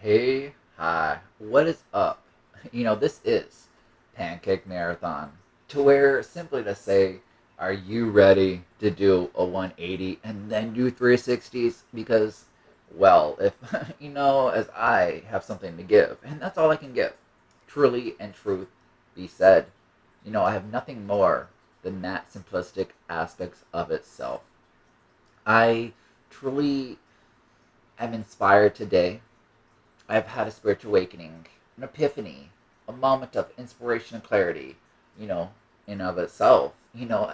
Hey, hi, what is up? This is Pancake Marathon. To where simply to say, are you ready to do a 180 and then do 360s? Because, well, if, as I have something to give, and that's all I can give, truly and truth be said, I have nothing more than that simplistic aspects of itself. I truly am inspired today. I've had a spiritual awakening, an epiphany, a moment of inspiration and clarity, you know, in of itself.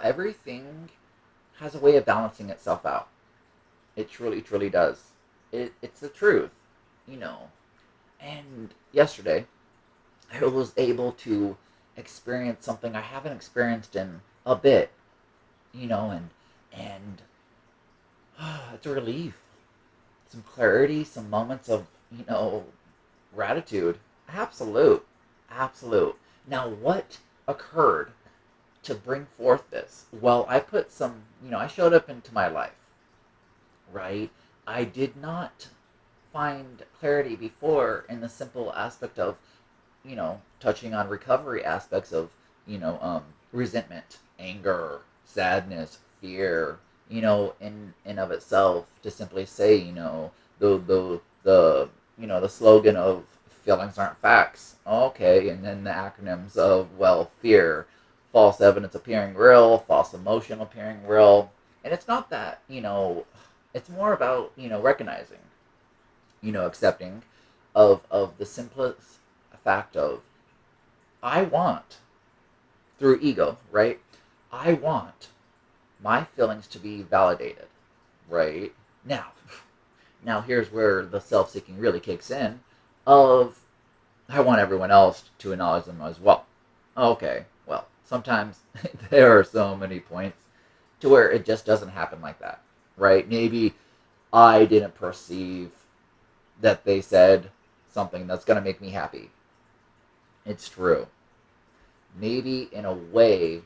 Everything has a way of balancing itself out. It truly, truly does. It's the truth, you know. And yesterday, I was able to experience something I haven't experienced in a bit, and it's a relief, some clarity, some moments of, gratitude. Absolute. Absolute. Now, what occurred to bring forth this? Well, I put some, I showed up into my life, right? I did not find clarity before in the simple aspect of, touching on recovery aspects of, resentment, anger, sadness, fear, in of itself, to simply say, the slogan of feelings aren't facts. Okay, and then the acronyms of, well, fear, false evidence appearing real, false emotion appearing real. And it's not that, it's more about, recognizing, accepting of the simplest fact of, I want, through ego, right? I want my feelings to be validated, right? Now, now here's where the self-seeking really kicks in of, I want everyone else to acknowledge them as well. Okay, well, sometimes there are so many points to where it just doesn't happen like that, right? Maybe I didn't perceive that they said something that's going to make me happy. It's true. Maybe in a way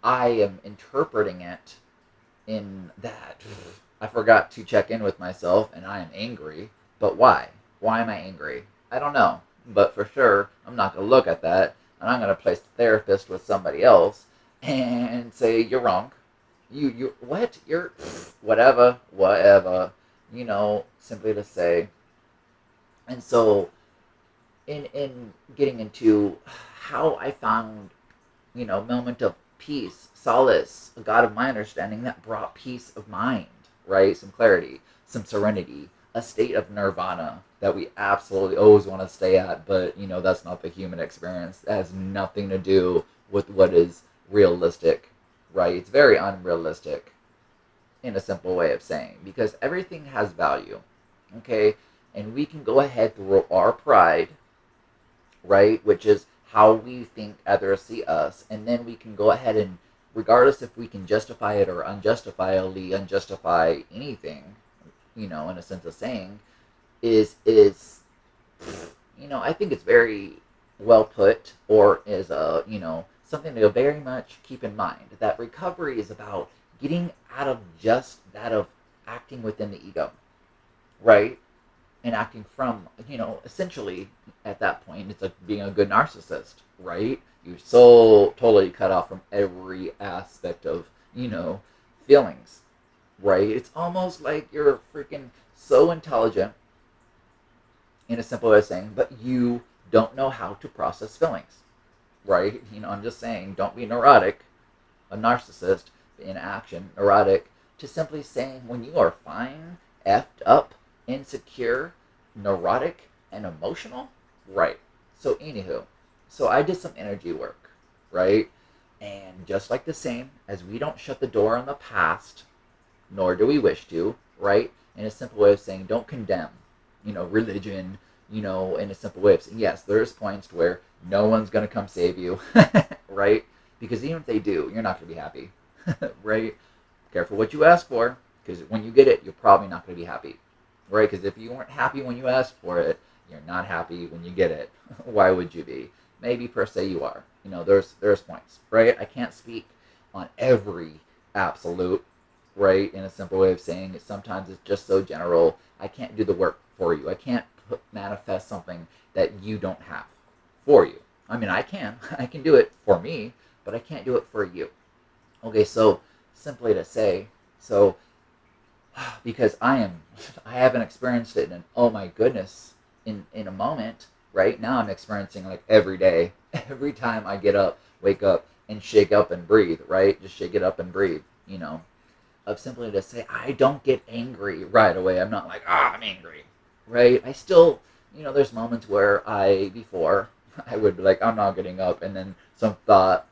I am interpreting it in that I forgot to check in with myself and I am angry. But why? Why am I angry? I don't know. But for sure, I'm not going to look at that and I'm going to place the therapist with somebody else and say, you're wrong. What? You're, whatever, whatever. Simply to say. And so, in getting into how I found, moment of peace, solace, a God of my understanding that brought peace of mind, right? Some clarity, some serenity, a state of nirvana that we absolutely always want to stay at, but that's not the human experience. That has nothing to do with what is realistic, right? It's very unrealistic in a simple way of saying, because everything has value, okay? And we can go ahead through our pride, right? Which is how we think others see us, and then we can go ahead and, regardless if we can justify it or unjustifiably unjustify anything, in a sense of saying, is I think it's very well put, or is something to very much keep in mind that recovery is about getting out of just that of acting within the ego, right? And acting from, essentially at that point, it's like being a good narcissist, right? You're so totally cut off from every aspect of, feelings, right? It's almost like you're freaking so intelligent, in a simple way of saying, but you don't know how to process feelings, right? I'm just saying, don't be neurotic, a narcissist in action, neurotic, to simply saying when you are fine, effed up, insecure, neurotic, and emotional, right? So, anywho, so I did some energy work, right? And just like the same, as we don't shut the door on the past, nor do we wish to, right? In a simple way of saying, don't condemn, religion, in a simple way of saying, yes, there's points where no one's going to come save you, right? Because even if they do, you're not going to be happy, right? Careful what you ask for, because when you get it, you're probably not going to be happy, right? Because if you weren't happy when you asked for it, you're not happy when you get it. Why would you be? Maybe per se you are. There's points, right? I can't speak on every absolute, right? In a simple way of saying it, sometimes it's just so general. I can't do the work for you. I can't manifest something that you don't have for you. I mean, I can. I can do it for me, but I can't do it for you. Okay, so simply to say, so because I haven't experienced it in oh my goodness in a moment. Right now, I'm experiencing like every day, every time I get up, wake up, and shake up and breathe. Right, just shake it up and breathe. Of simply to say I don't get angry right away. I'm not like I'm angry. Right, I still there's moments where before I would be like I'm not getting up, and then some thought,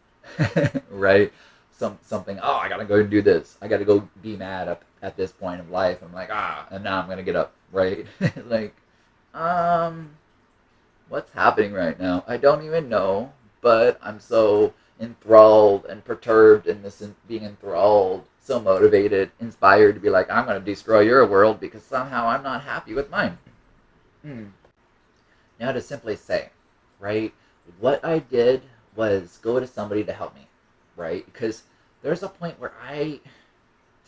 right, something, oh, I gotta go and do this, I gotta go be mad at this point of life. I'm like and now I'm gonna get up, right. Like, um what's happening right now? I don't even know, but I'm so enthralled and perturbed in this, being enthralled, so motivated, inspired to be like, I'm going to destroy your world because somehow I'm not happy with mine. Hmm. Now, to simply say, right, what I did was go to somebody to help me, right? Because there's a point where it's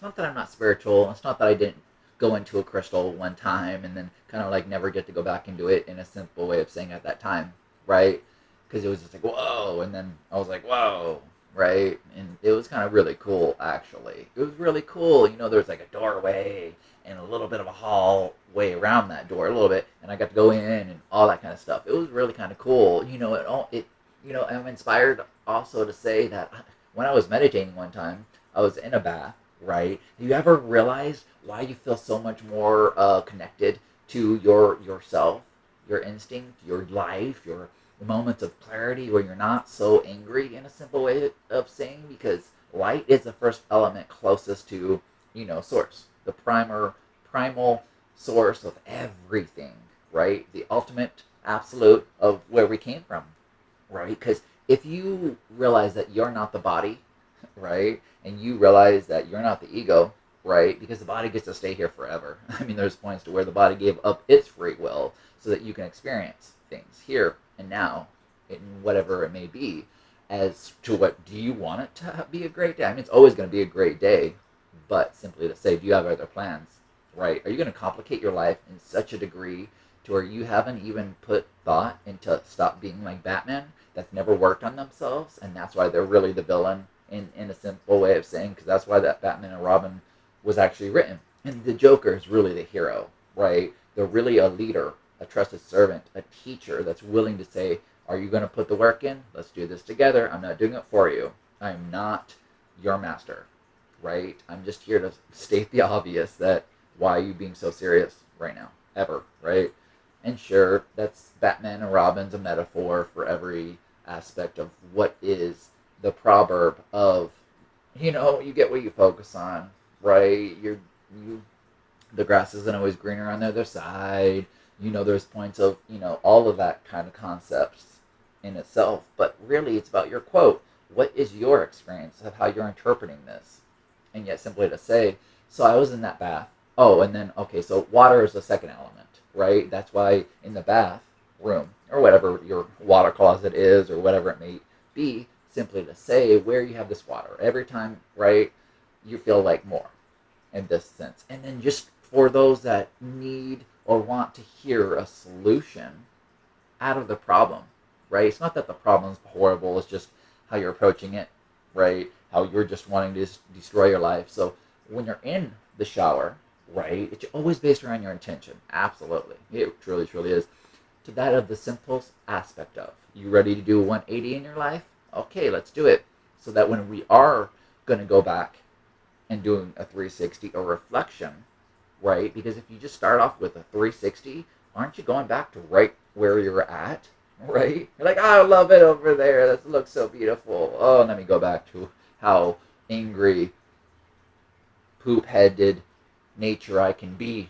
not that I'm not spiritual. It's not that I didn't go into a crystal one time and then kind of like never get to go back and do it, in a simple way of saying at that time, right? Because it was just like, whoa. And then I was like, whoa, right? And it was kind of really cool, actually. It was really cool. There's like a doorway and a little bit of a hallway around that door, a little bit. And I got to go in and all that kind of stuff. It was really kind of cool. I'm inspired also to say that when I was meditating one time, I was in a bath, right? Have you ever realized why you feel so much more connected to yourself, your instinct, your life, your moments of clarity where you're not so angry, in a simple way of saying? Because light is the first element closest to source, the primal source of everything, right? The ultimate absolute of where we came from, right? Because if you realize that you're not the body, right, and you realize that you're not the ego, right, because the body gets to stay here forever. I mean, there's points to where the body gave up its free will so that you can experience things here and now, in whatever it may be. As to what, do you want it to be a great day? I mean, it's always going to be a great day, but simply to say, do you have other plans, right? Are you going to complicate your life in such a degree to where you haven't even put thought into stop being like Batman, that's never worked on themselves, and that's why they're really the villain, in a simple way of saying, because that's why that Batman and Robin was actually written. And the Joker is really the hero, right? They're really a leader, a trusted servant, a teacher that's willing to say, are you going to put the work in? Let's do this together. I'm not doing it for you. I'm not your master, right? I'm just here to state the obvious, that why are you being so serious right now? Ever, right? And sure, that's Batman and Robin's a metaphor for every aspect of what is the proverb of, you get what you focus on, right? You the grass isn't always greener on the other side. There's points of, all of that kind of concepts in itself. But really, it's about your quote. What is your experience of how you're interpreting this? And yet, simply to say, so I was in that bath. Oh, and then, okay, so water is the second element, right? That's why in the bath room, or whatever your water closet is, or whatever it may be, simply to say where you have this water. Every time, right, you feel like more in this sense. And then just for those that need or want to hear a solution out of the problem, right? It's not that the problem's horrible, it's just how you're approaching it, right? How you're just wanting to destroy your life. So when you're in the shower, right, it's always based around your intention. Absolutely. It truly, truly is. To that of the simplest aspect of, you ready to do a 180 in your life? Okay, let's do it. So that when we are going to go back and doing a 360 or reflection, right? Because if you just start off with a 360, aren't you going back to right where you're at, right? You're like, oh, I love it over there. That looks so beautiful. Oh, let me go back to how angry, poop-headed nature I can be,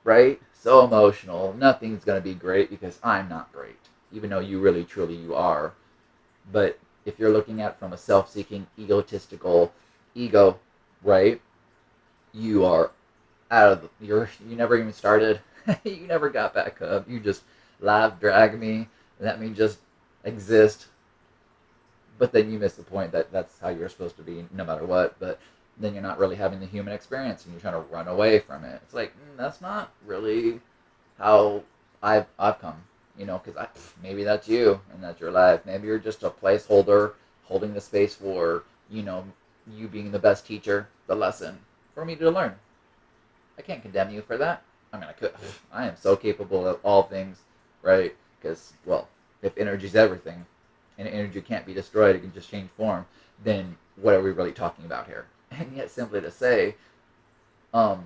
right? So emotional. Nothing's going to be great because I'm not great, even though you really, truly, you are. But if you're looking at it from a self-seeking, egotistical ego, right? You are out of you never even started. You never got back up. You just laugh, drag me, let me just exist. But then you miss the point that that's how you're supposed to be no matter what. But then you're not really having the human experience and you're trying to run away from it. It's like, that's not really how I've come, because maybe that's you and that's your life. Maybe you're just a placeholder holding the space for you being the best teacher, the lesson for me to learn. I can't condemn you for that. I mean, I could. I am so capable of all things, right? Because, well, if energy is everything, and energy can't be destroyed, it can just change form, then what are we really talking about here? And yet, simply to say, um,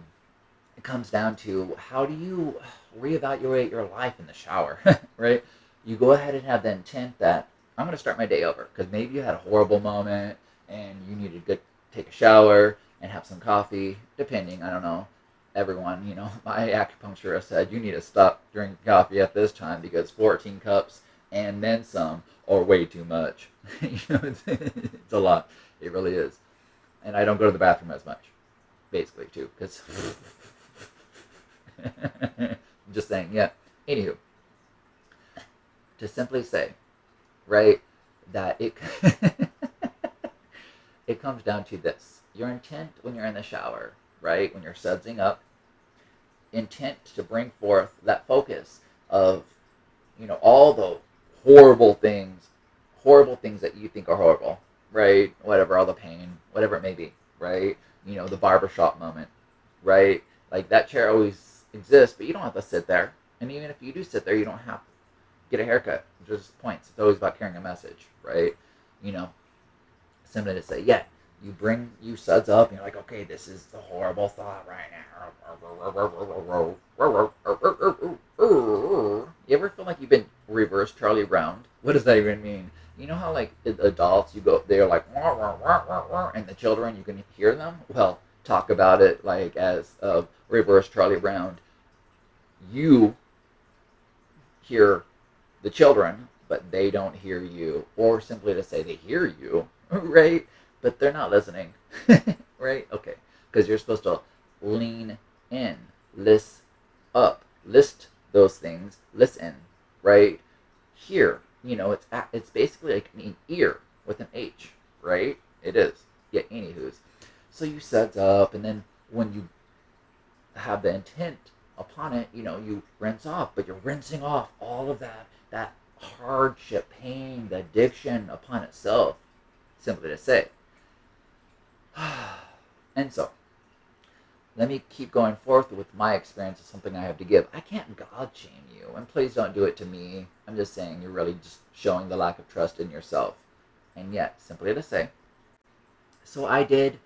it comes down to how do you reevaluate your life in the shower, right? You go ahead and have the intent that I'm going to start my day over because maybe you had a horrible moment and you need to take a shower and have some coffee, depending, I don't know. Everyone, my acupuncturist said you need to stop drinking coffee at this time because 14 cups and then some are way too much. It's a lot. It really is. And I don't go to the bathroom as much, basically, too, because I'm just saying, yeah. Anywho, to simply say, right, that it comes down to this. Your intent when you're in the shower, right, when you're sudsing up, intent to bring forth that focus of, all the horrible things that you think are horrible, right? Whatever, all the pain, whatever it may be, right? The barbershop moment, right? Like that chair always exists, but you don't have to sit there. And even if you do sit there, you don't have to get a haircut. There's points. It's always about carrying a message, right? You know, Simply to say, yeah, you suds up and you're like, okay, this is the horrible thought right now. You ever feel like you've been reverse Charlie Brown? What does that even mean? You know how like adults, they're like, and the children, you can hear them? Well, talk about it like as reverse Charlie Brown. You hear the children, but they don't hear you. Or simply to say they hear you, right? But they're not listening, right? Okay, because you're supposed to lean in, list up, list those things, listen, right? Hear, it's basically like an ear with an H, right? It is. Yeah, anywho's. So you set up, and then when you have the intent upon it, you rinse off, but you're rinsing off all of that hardship, pain, the addiction upon itself, simply to say. And so, let me keep going forth with my experience of something I have to give. I can't God shame you, and please don't do it to me. I'm just saying you're really just showing the lack of trust in yourself. And yet, simply to say, so I did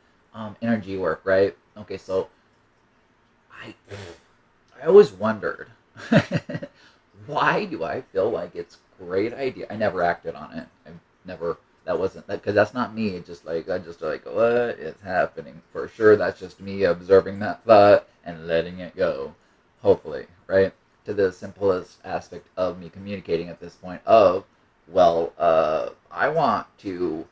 energy work, right? Okay, so I always wondered, why do I feel like it's a great idea? I never acted on it. I never, that wasn't, because that's not me. It's just like, I just like, what is happening? For sure, that's just me observing that thought and letting it go, hopefully, right? To the simplest aspect of me communicating at this point of, well, I want to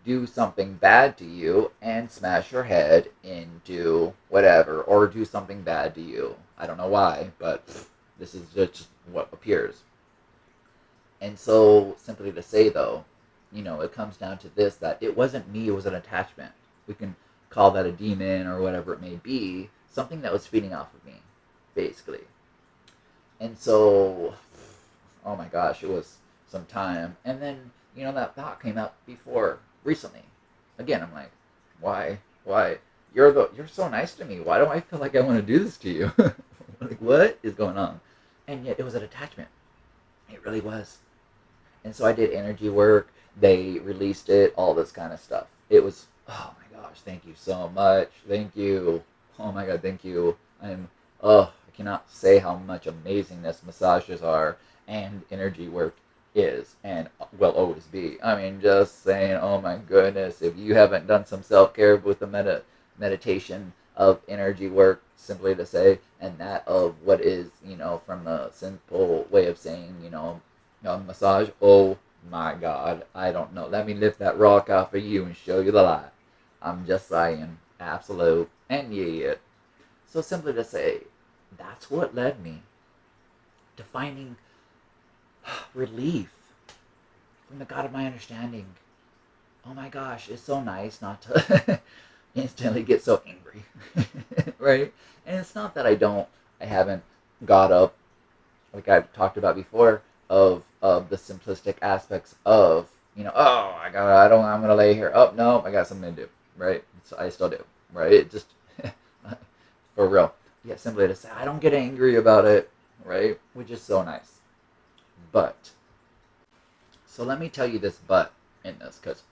do something bad to you and smash your head into whatever, or do something bad to you. I don't know why, but this is just what appears. And so, simply to say, though, it comes down to this, that it wasn't me, it was an attachment. We can call that a demon or whatever it may be, something that was feeding off of me, basically. And so, oh my gosh, it was some time. And then, that thought came up recently. Again, I'm like, why? You're so nice to me. Why do I feel like I want to do this to you? Like, what is going on? And yet, it was an attachment. It really was. And so I did energy work. They released it, all this kind of stuff. It was, oh my gosh, thank you so much. Thank you. Oh my God, thank you. I cannot say how much amazingness massages are and energy work is and will always be. I mean, just saying, oh my goodness, if you haven't done some self-care with the meditation of energy work, simply to say, and that of what is, from the simple way of saying, massage, oh my God, I don't know. Let me lift that rock off of you and show you the light. I'm just saying, absolute and yeah. So simply to say, that's what led me to finding relief from the God of my understanding. Oh my gosh, it's so nice not to instantly get so angry, right? And it's not that I haven't got up like I've talked about before, of the simplistic aspects of, oh, I'm gonna lay here. Oh no, I got something to do, right? So I still do, right? It just for real. Yeah, simply to say I don't get angry about it, right? Which is so nice. But so let me tell you this but in this, because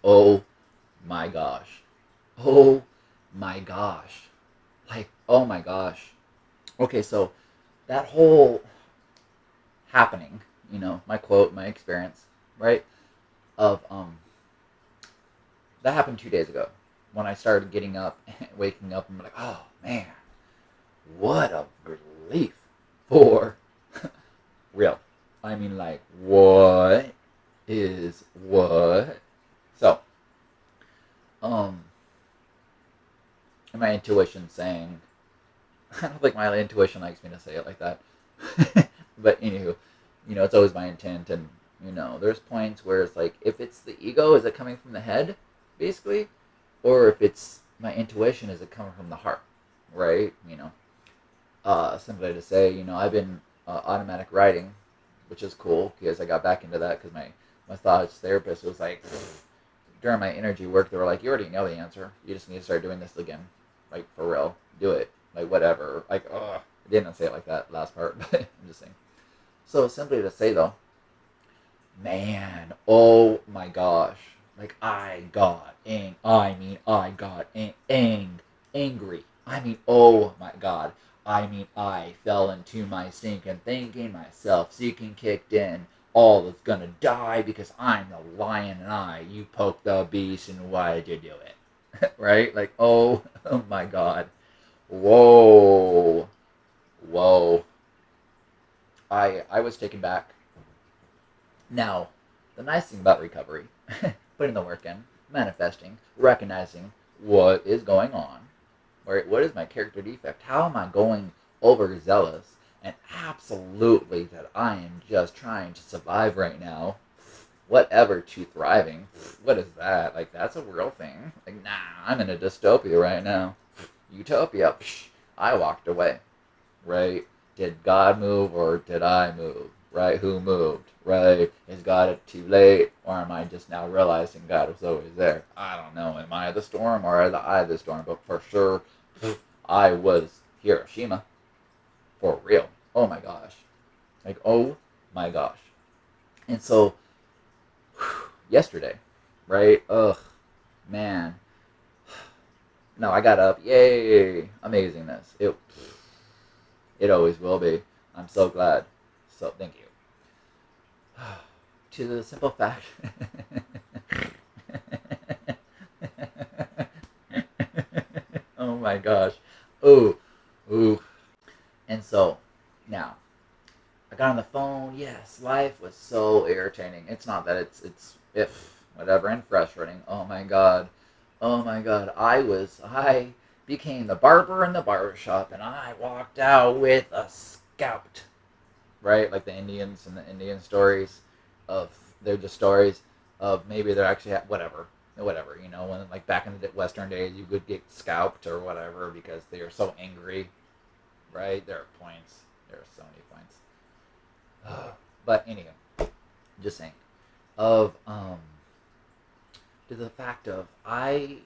my gosh, oh my gosh, like oh my gosh. Okay, so that whole happening, my quote, my experience, right? Of That happened 2 days ago when I started getting up, waking up, and I'm like, oh man, what a relief for real. I mean, like, what is what? So, um, my intuition saying, I don't think my intuition likes me to say it like that, but anywho, it's always my intent, and there's points where it's like, if it's the ego, is it coming from the head, basically, or if it's my intuition, is it coming from the heart, right? Simply to say, I've been automatic writing, which is cool because I got back into that because my massage therapist was like, during my energy work, they were like, you already know the answer. You just need to start doing this again. Like, for real. Do it. Like, whatever. Like, ugh. I didn't say it like that last part, but I'm just saying. So, simply to say, though, man, oh my gosh. Like, I got angry. I mean, oh my god. I mean, I fell into my stinking thinking, my self-seeking kicked in. All is gonna die because I'm the lion and you poke the beast, and why did you do it? Right? Like, oh my god. Whoa. Whoa. I was taken back. Now, the nice thing about recovery, putting the work in, manifesting, recognizing what is going on, right? What is my character defect? How am I going overzealous? And absolutely that I am just trying to survive right now. Whatever to thriving. What is that? Like, that's a real thing. Like, nah, I'm in a dystopia right now. Utopia. Psh, I walked away, right? Did God move or did I move? Right? Who moved? Right? Is God too late? Or am I just now realizing God was always there? I don't know. Am I the storm or the eye of the storm? But for sure, I was Hiroshima. For real. Oh my gosh. Like, oh my gosh. And so, yesterday, right? Ugh, man. No, I got up. Yay! Amazingness. It always will be. I'm so glad. So, thank you. To the simple fact. Oh my gosh. Ooh. Ooh. And so, now, I got on the phone. Yes, life was so irritating. It's not that it's if whatever and frustrating. Oh my god. Oh my god. I became the barber in the barber shop, and I walked out with a scout. Right? Like the Indians and the Indian stories of they're just stories of maybe they're actually whatever. When like back in the Western days, you would get scalped or whatever because they are so angry. Right? There are points. There are so many points. But anyway, just saying of to the fact of I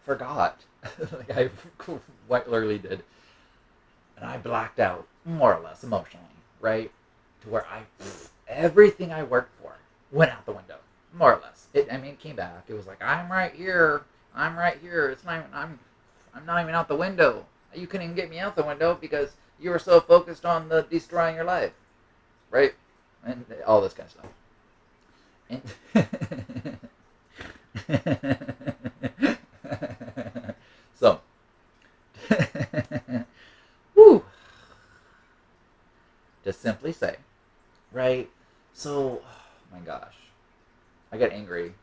forgot, like I quite literally did, and I blacked out more or less emotionally, right? To where everything I worked for went out the window, more or less. It came back. It was like I'm right here. I'm right here. It's not even, I'm not even out the window. You couldn't even get me out the window because you were so focused on the destroying your life, right? And all this kind of stuff. So, whew, to simply say, right? So, oh my gosh, I got angry.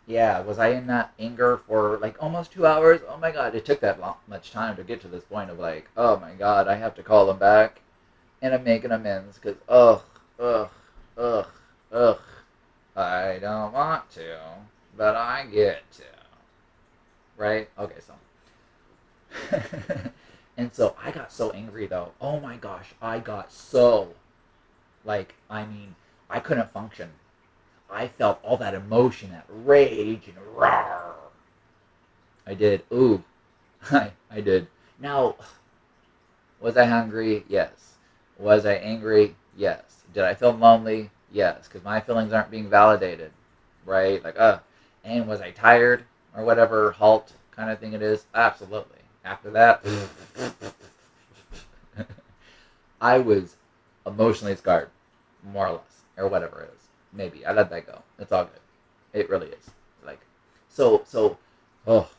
Yeah, was I in that anger for like almost 2 hours? Oh my god, it took that much time to get to this point of like, oh my god, I have to call them back and I'm making amends because ugh, ugh, ugh. I don't want to, but I get to. Right? Okay, so. And so I got so angry though. Oh my gosh, I got so Like, I mean, I couldn't function. I felt all that emotion, that rage and roar. I did. Ooh, I did. Now, was I hungry? Yes. Was I angry? Yes. Did I feel lonely? Yes, because my feelings aren't being validated, right? Like, and was I tired or whatever halt kind of thing it is? Absolutely. After that, I was emotionally scarred, more or less, or whatever it is. Maybe I let that go. It's all good. It really is. Like, so, oh,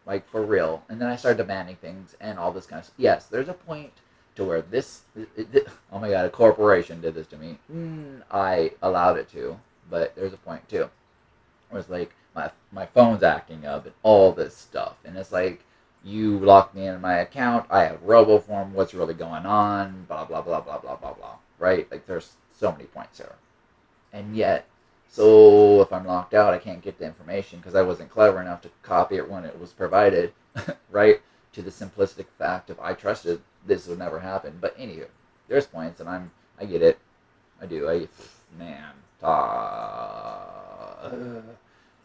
like for real. And then I started demanding things and all this kind of stuff. Yes, there's a point to where oh my god, a corporation did this to me. I allowed it to, but there's a point too where it's like my phone's acting up and all this stuff, and it's like you locked me in my account. I have RoboForm. What's really going on? Blah blah blah blah blah blah blah. Right? Like there's so many points here, and yet so if I'm locked out, I can't get the information because I wasn't clever enough to copy it when it was provided, right? To the simplistic fact of I trusted this would never happen. But anywho, there's points, and I get it. I do. Man,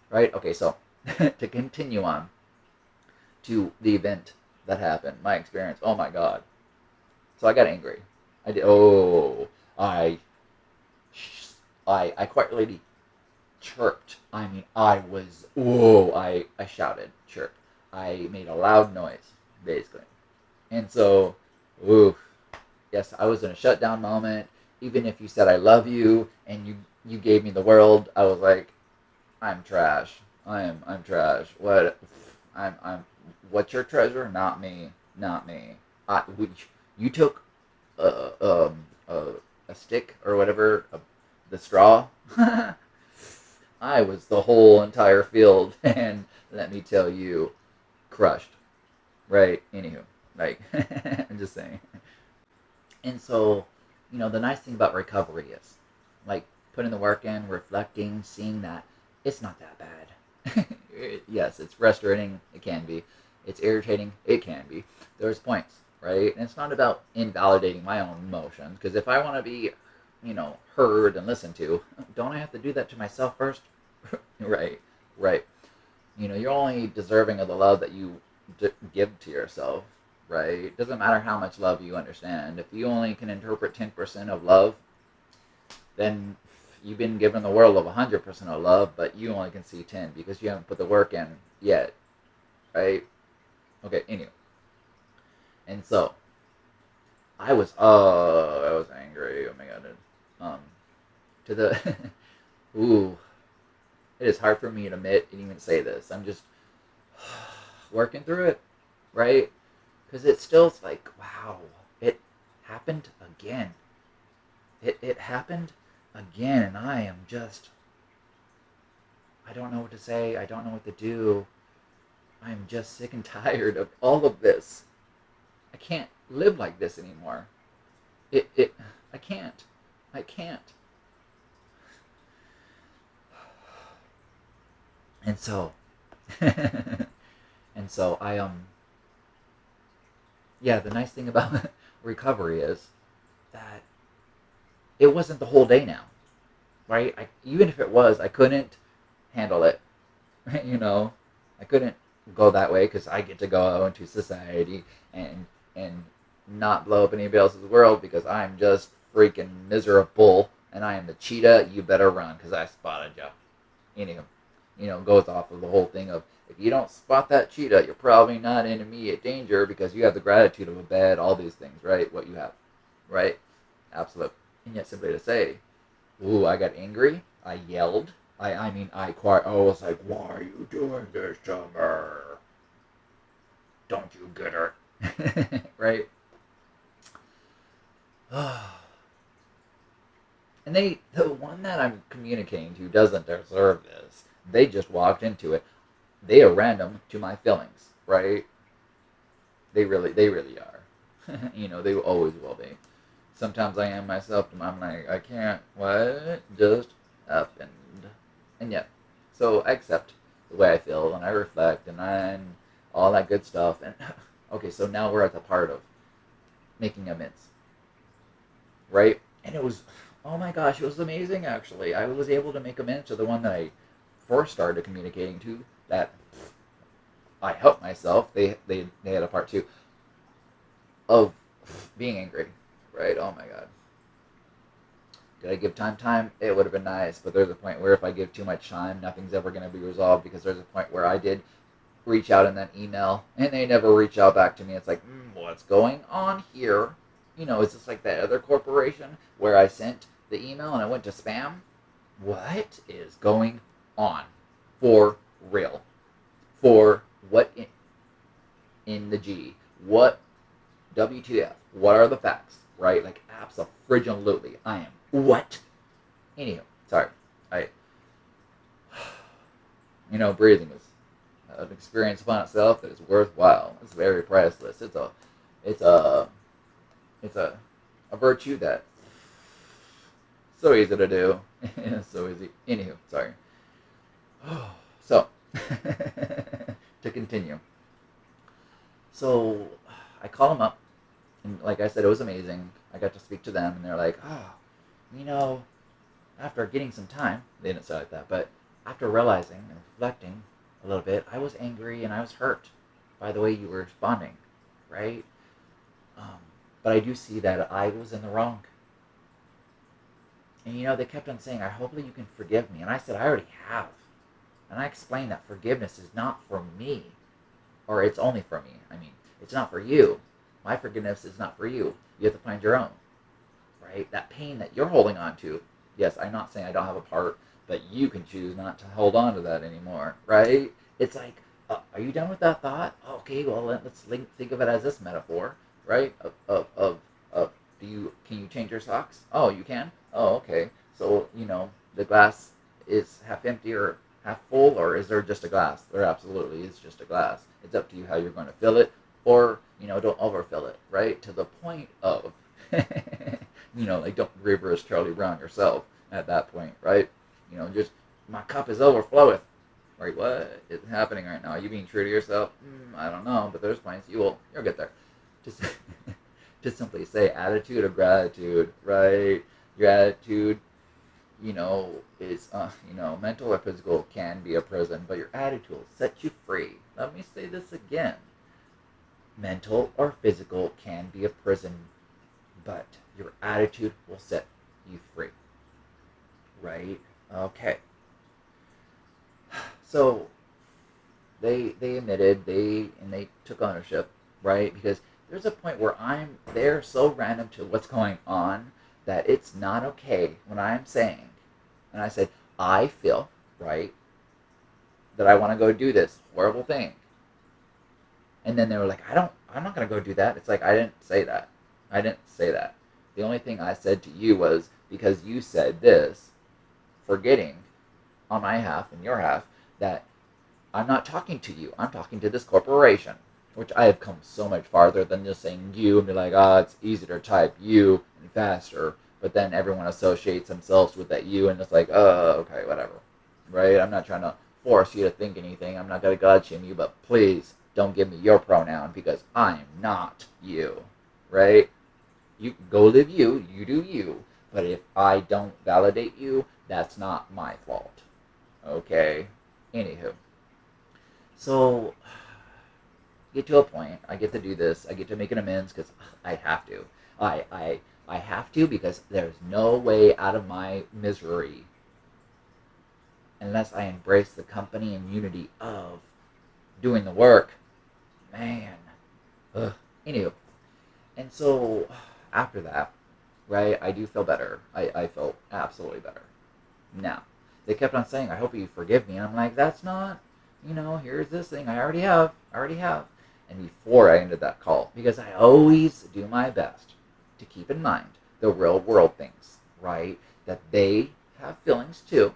right? Okay, so to continue on to the event that happened, my experience. Oh my god! So I got angry. I did. Oh, I quite literally chirped. I mean, I was, whoa, I shouted, chirped. I made a loud noise, basically. And so, ooh, yes, I was in a shutdown moment. Even if you said I love you and you gave me the world, I was like, I'm trash. I'm trash. What? I'm. What's your treasure? Not me. Not me. You took a a stick or whatever, the straw. I was the whole entire field, and let me tell you, crushed. Right? Anywho, like, I'm just saying. And so, the nice thing about recovery is, like, putting the work in, reflecting, seeing that it's not that bad. Yes, it's frustrating. It can be. It's irritating. It can be. There's points, right? And it's not about invalidating my own emotions, because if I want to be, heard and listened to, don't I have to do that to myself first? Right, right. You're only deserving of the love that you give to yourself, right? It doesn't matter how much love you understand. If you only can interpret 10% of love, then you've been given the world of 100% of love, but you only can see 10 because you haven't put the work in yet, right? Okay, anyway. And so, I was angry. Oh my god. To the, ooh, it is hard for me to admit and even say this. I'm just working through it, right? Because it's still like, wow, it happened again. It happened again, and I am just, I don't know what to say. I don't know what to do. I'm just sick and tired of all of this. I can't live like this anymore. It, I can't. I can't. And so, and so yeah, the nice thing about recovery is that it wasn't the whole day now, right? Even if it was, I couldn't handle it. you know, I couldn't go that way because I get to go out into society and not blow up anybody else's world because I'm just freaking miserable and I am the cheetah. You better run because I spotted you. Anyway, goes off of the whole thing of if you don't spot that cheetah, you're probably not in immediate danger because you have the gratitude of a bed, all these things, right? What you have, right? Absolute. And yet simply to say, ooh, I got angry. I yelled. I was like, why are you doing this to me? Don't you get it? Right? And the one that I'm communicating to doesn't deserve this. They just walked into it. They are random to my feelings, right? They really are. They always will be. Sometimes I am myself, and I'm like, I can't. What just happened? And yet, so I accept the way I feel, and I reflect, and all that good stuff. And okay, so now we're at the part of making amends, right? And it was, oh my gosh, it was amazing. Actually, I was able to make amends to the one that I first started communicating to. That I helped myself. They had a part two of being angry, right? Oh my god. Did I give time? It would have been nice, but there's a point where if I give too much time, nothing's ever going to be resolved, because there's a point where I did reach out in that email and they never reach out back to me. It's like, what's going on here? It's just like that other corporation where I sent the email and it went to spam. What is going on? For real. For what in the G? What WTF? What are the facts? Right? Like, absolutely. I am. What? Anywho, sorry. I, breathing is an experience upon itself that is worthwhile. It's very priceless. It's a, it's a virtue that so easy to do. It's so easy. Anywho, sorry. So, to continue. So, I call them up, and like I said, it was amazing. I got to speak to them, and they're like, you know, after getting some time, they didn't say it like that, but after realizing and reflecting a little bit, I was angry and I was hurt by the way you were responding, right? But I do see that I was in the wrong. And they kept on saying, hopefully you can forgive me. And I said, I already have. And I explained that forgiveness is not for me, or it's only for me. I mean, it's not for you. My forgiveness is not for you. You have to find your own, right? That pain that you're holding on to. Yes, I'm not saying I don't have a part, but you can choose not to hold on to that anymore, right? It's like, are you done with that thought? Okay, well, let's think of it as this metaphor, right? Of can you change your socks? Oh, you can? Oh, okay. So, the glass is half empty or half full, or is there just a glass? There absolutely is just a glass. It's up to you how you're going to fill it, or, don't overfill it, right? To the point of, like, don't reverse Charlie Brown yourself at that point, right? Just, my cup is overfloweth. Right, what is happening right now? Are you being true to yourself? I don't know, but there's points you'll get there. Just just simply say attitude of gratitude, right? Your attitude, is mental or physical can be a prison, but your attitude will set you free. Let me say this again. Mental or physical can be a prison, but your attitude will set you free. Right? Okay. So they admitted they took ownership, right? Because there's a point where they're so random to what's going on that it's not okay when I'm saying, and I said, I feel, right, that I want to go do this horrible thing. And then they were like, I'm not going to go do that. It's like, I didn't say that. I didn't say that. The only thing I said to you was, because you said this, forgetting on my half and your half, that I'm not talking to you. I'm talking to this corporation, which I have come so much farther than just saying you and be like, it's easier to type you and faster. But then everyone associates themselves with that you, and it's like, okay, whatever. Right? I'm not trying to force you to think anything. I'm not going to God shame you, but please don't give me your pronoun, because I'm not you. Right? You go live you do you. But if I don't validate you, that's not my fault. Okay? Anywho. So, get to a point. I get to do this. I get to make an amends because I have to. I have to, because there's no way out of my misery unless I embrace the company and unity of doing the work. Man. Ugh. Anywho. And so, after that, right, I do feel better. I felt absolutely better. Now, they kept on saying, I hope you forgive me. And I'm like, that's not, here's this thing. I already have. And before I ended that call, because I always do my best to keep in mind the real world things, right? That they have feelings too.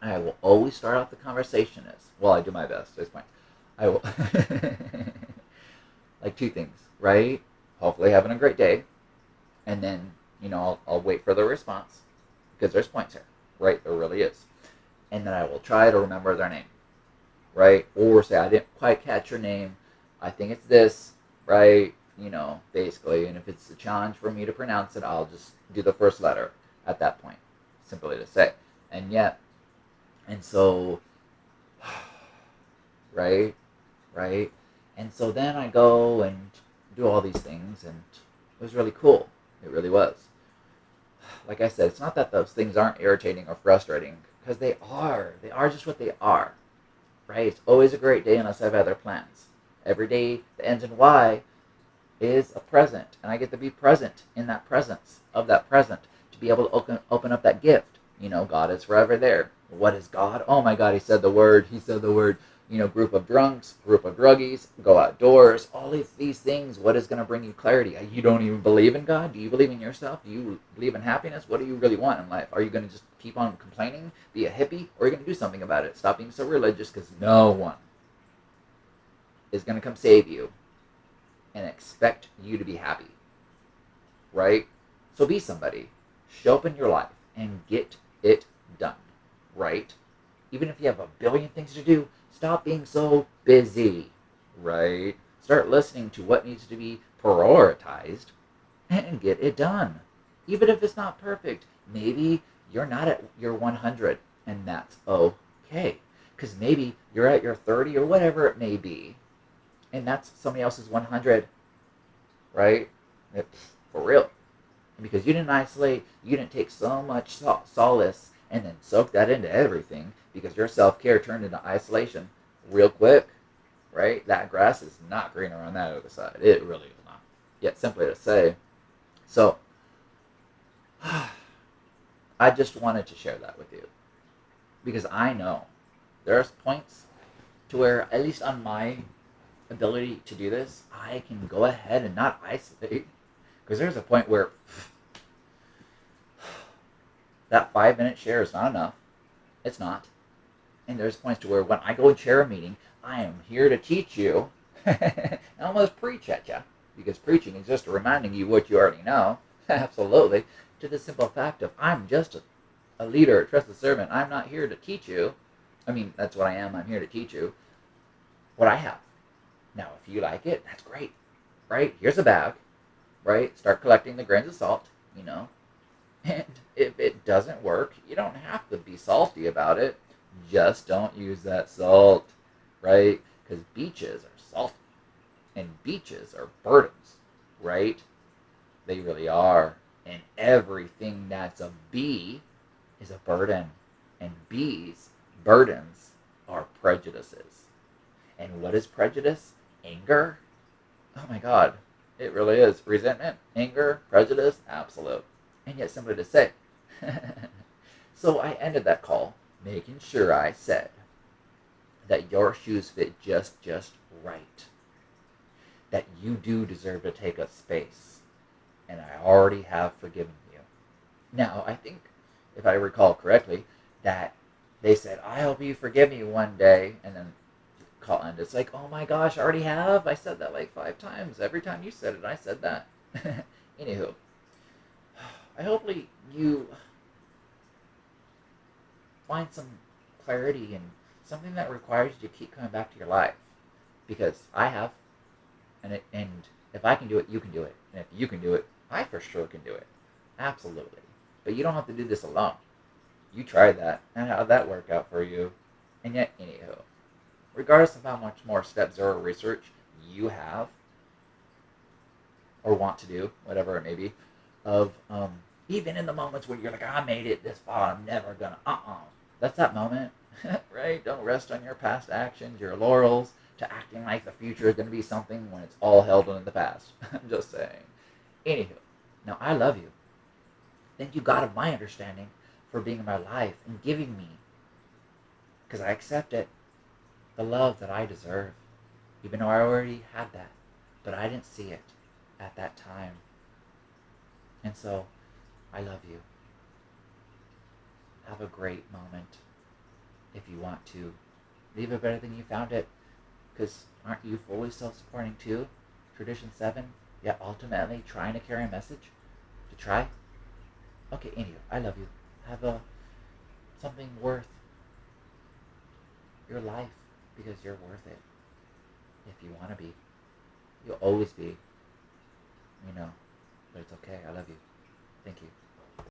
And I will always start off the conversation as, well, I do my best. That's fine. I will, like, two things, right? Hopefully having a great day. And then, I'll wait for the response, because there's points here, right? There really is. And then I will try to remember their name, right? Or say, I didn't quite catch your name. I think it's this, right? basically. And if it's a challenge for me to pronounce it, I'll just do the first letter at that point, simply to say. And yet, and so, right, right. And so then I go and do all these things, and it was really cool. It really was. Like I said, it's not that those things aren't irritating or frustrating, because they are. They are just what they are, right? It's always a great day unless I have other plans. Every day that ends in Y is a present, and I get to be present in that presence of that present to be able to open up that gift. God is forever there. What is God? Oh my God, he said the word. He said the word. Group of drunks, group of druggies, go outdoors, all of these things. What is going to bring you clarity? You don't even believe in God? Do you believe in yourself? Do you believe in happiness? What do you really want in life? Are you going to just keep on complaining, be a hippie, or are you going to do something about it? Stop being so religious, because no one is going to come save you and expect you to be happy, right? So be somebody. Show up in your life and get it done, right? Even if you have a billion things to do, stop being so busy, right? Start listening to what needs to be prioritized and get it done. Even if it's not perfect, maybe you're not at your 100, and that's okay. Because maybe you're at your 30 or whatever it may be, and that's somebody else's 100, right? For real. Because you didn't isolate, you didn't take so much solace and then soak that into everything, because your self-care turned into isolation real quick, right? That grass is not greener on that other side. It really is not. Yet simply to say. So, I just wanted to share that with you, because I know there's points to where, at least on my ability to do this, I can go ahead and not isolate. Because there's a point where that 5-minute share is not enough. It's not. And there's points to where when I go and chair a meeting, I am here to teach you. I almost preach at you. Because preaching is just reminding you what you already know. Absolutely. To the simple fact of, I'm just a leader, a trusted servant. I'm not here to teach you. I mean, that's what I am. I'm here to teach you what I have. Now, if you like it, that's great. Right? Here's a bag. Right? Start collecting the grains of salt. And if it doesn't work, you don't have to be salty about it. Just don't use that salt, right? Because beaches are salty, and beaches are burdens, right? They really are. And everything that's a bee is a burden. And bees, burdens, are prejudices. And what is prejudice? Anger? Oh my God. It really is. Resentment, anger, prejudice, absolute. And yet somebody to say. So I ended that call making sure I said that your shoes fit just right. That you do deserve to take up space. And I already have forgiven you. Now, I think, if I recall correctly, that they said, I hope you forgive me one day. And then call, and it's like, oh my gosh, I already have. I said that like 5 times. Every time you said it, I said that. Anywho, I hope you find some clarity and something that requires you to keep coming back to your life. Because I have, and if I can do it, you can do it. And if you can do it, I for sure can do it. Absolutely. But you don't have to do this alone. You tried that, and how'd that work out for you? And yet, anywho, regardless of how much more step zero research you have, or want to do, whatever it may be, of even in the moments where you're like, I made it this far, I'm never gonna, that's that moment, right? Don't rest on your past actions, your laurels, to acting like the future is gonna be something when it's all held in the past. I'm just saying. Anywho, now I love you. Thank you, God of my understanding, for being in my life and giving me, because I accept it, the love that I deserve, even though I already had that, but I didn't see it at that time. And so, I love you. Have a great moment. If you want to, leave it better than you found it. Because aren't you fully self-supporting too? Tradition 7, yet ultimately trying to carry a message? To try? Okay, anyway, I love you. Have something worth your life, because you're worth it. If you want to be. You'll always be. you know, but it's okay. I love you. Thank you.